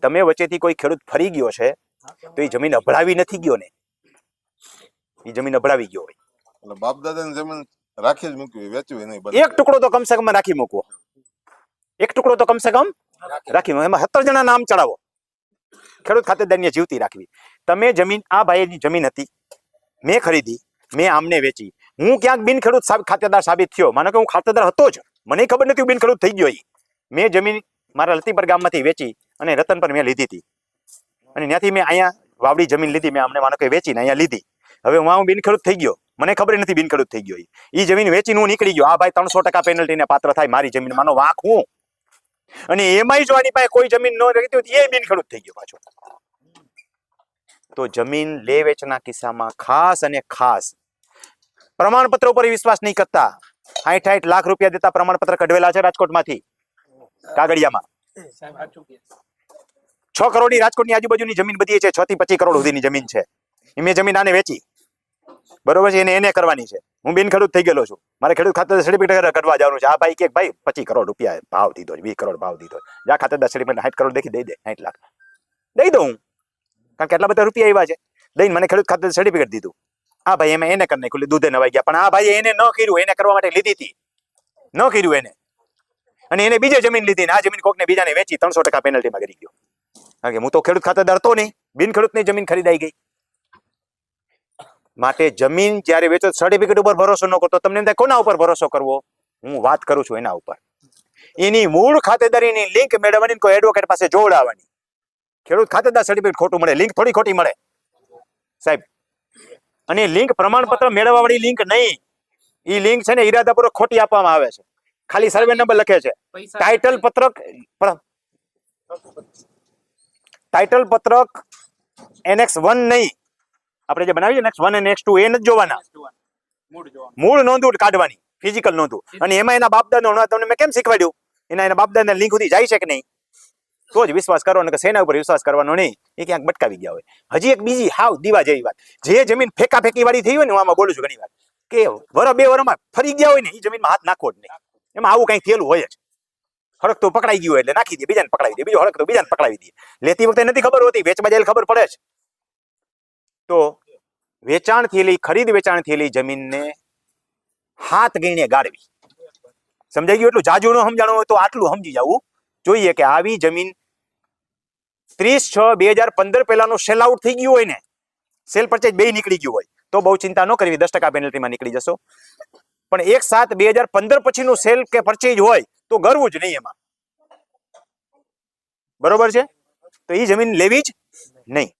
તમે વચ્ચેથી કોઈ ખેડૂત ફરી ગયો છે તો એ જમીન અભડાવી નથી ગયો ને, એ જમીન અભડાવી ગયો હોય. એટલે બાપ દાદાની જમીન રાખી જ મૂકવી, વેચવી નહીં. એક ટુકડો તો કમસે કમ રાખી મૂકવો, એક ટુકડો તો કમસે કમ રાખી મૂકો. એમાં 17 જણા નામ ચડાવો, ખેડૂત ખાતેદારની જીવતી રાખવી. તમે જમીન, આ ભાઈની જમીન હતી, મેં ખરીદી, મેં આમને વેચી, હું ક્યાંક બિન ખેડૂત ખાતેદાર સાબિત થયો, માનો કે હું ખાતેદાર હતો જ, મને ખબર નથી બિન ખેડૂત થઈ ગયો. મેં જમીન મારા લતીપર ગામમાંથી વેચી અને રતન પર મેં લીધી હતી, અને ત્યાંથી મેં અહીંયા વાવડી જમીન લીધી, મેં અમને માનો કે વેચીને અહીંયા લીધી. હવે હું બિન ખેડૂત થઈ ગયો, મને ખબર નથી બિન ખેડૂત થઈ ગયો. એ જમીન વેચીને હું નીકળી ગયો. આ ભાઈ 300% પેનલ્ટીને પાત્ર થાય, મારી જમીન માનો વાંક હું. અને એમાંય જો આની પાસે કોઈ જમીન ન રહી તો એ બિન ખેડૂત થઈ ગયો પાછો. તો જમીન લે વેચના કિસ્સામાં ખાસ અને ખાસ પ્રમાણપત્ર ઉપર વિશ્વાસ નહીં કરતા. 60 લાખ રૂપિયા દેતા પ્રમાણપત્ર કઢવેલા છે રાજકોટમાંથી, કાગડિયામાં. 6 કરોડની રાજકોટની આજુબાજુની જમીન બધી છે, 6 થી 25 કરોડ સુધીની જમીન છે. મેં જમીન આને વેચી, બરોબર છે, એને કરવાની છે. હું બિન ખેડૂત થઈ ગયેલો છું, મારે ખેડૂત ખાતેદાર સર્ટિફિકેટ કઢવા જવાનું છે. આ ભાઈ કે ભાઈ 25 કરોડ રૂપિયા ભાવ દીધો, 20 કરોડ ભાવ દીધો, જા ખાતેદાર સર્ટિફિકેટ 60 કરોડ દઈ દે, 60 લાખ દઈ દઉં, કારણ કે એટલા બધા રૂપિયા આવ્યા છે. દઈને મને ખેડૂત ખાતેદાર સર્ટિફિકેટ દીધું. આ ભાઈ એમાં એને કરી નાખ્યું, દૂધે નવાઈ ગયા. પણ આ ભાઈ એને ન કર્યું, એને કરવા માટે લીધી હતી, ન કર્યું એને, અને એને બીજે જમીન લીધી ને આ જમીન કોકને બીજાને વેચી 300% પેનલ્ટીમાં કરી ગયો. કારણ કે હું તો ખેડૂત ખાતેદાર હતો નહીં, બિન ખેડૂતની જમીન ખરીદાઈ ગઈ. માટે જમીન જ્યારે વેચો સર્ટિફિકેટ ઉપર ભરોસો ન કરતો. તમને એમ થાય કોના ઉપર ભરોસો કરવો? હું વાત કરું છું એના ઉપર. એની મૂળ ખાતેદારીની લિંક મેળવવાની, કોઈ એડવોકેટ પાસે જોડાવાની. ખેડૂત ખાતેદાર સર્ટિફિકેટ ખોટું મળે, લિંક થોડી ખોટી મળે સાહેબ. અને લિંક પ્રમાણપત્ર મેળવવા વાળી લિંક નહીં, એ લિંક છે ને ઈરાદાપૂર્વક ખોટી આપવામાં આવે છે. ખાલી સર્વે નંબર લખે છે, ટાઇટલ પત્રક NX 1 નહીં, આપણે જે બનાવીએ NX 1 અને NX 2 એ નથી જોવાના, મૂળ નોંધું કાઢવાની, ફિઝિકલ નોંધું. અને એમાં એના બાપદાદા, તમને મેં કેમ શીખવાડ્યું, એના બાપદાદા લિંક સુધી જાય છે કે નહીં, તો જ વિશ્વાસ કરવાનો. કે સેના ઉપર વિશ્વાસ કરવાનો નહીં, એ ક્યાંક ભટકાવી ગયા હોય. હજી એક બીજી હાવ દીવા જેવી વાત, જે જમીન ફેંકી વાળી થઈ હોય ને, હું આમાં બોલું છું ઘણી વાર, કે વર 2 વર્ષમાં ફરી ગયા હોય ને, એ જમીનમાં હાથ નાખવો જ નહીં. એમાં આવું કઈ થયેલું હોય જ, હળકતો પકડાઈ ગયું એટલે નાખી દે, બીજાને પકડાવી દે, બીજો હળકતો બીજાને પકડાવી દે. લેતી વખતે નથી ખબર હોતી, વેચવા જાય ખબર પડે છે. તો વેચાણ થયેલી, ખરીદ વેચાણ થયેલી જમીનને હાથ ગણીને ગાળવી. સમજાઈ ગયું? એટલું જાજુ ન સમજાણું હોય તો આટલું સમજી જવું જોઈએ કે આવી જમીન 30/6/2015 પહેલાનું સેલ આઉટ થઈ ગયું હોય ને, સેલ પરચેજ બે નીકળી ગયું હોય તો બહુ ચિંતા ન કરવી, 10% પેનલ્ટીમાં નીકળી જશો. પણ 1/7/2015 પછીનું સેલ કે પરચેજ હોય તો ગરવું જ નહીં એમાં, બરોબર છે? તો એ જમીન લેવી જ નહીં.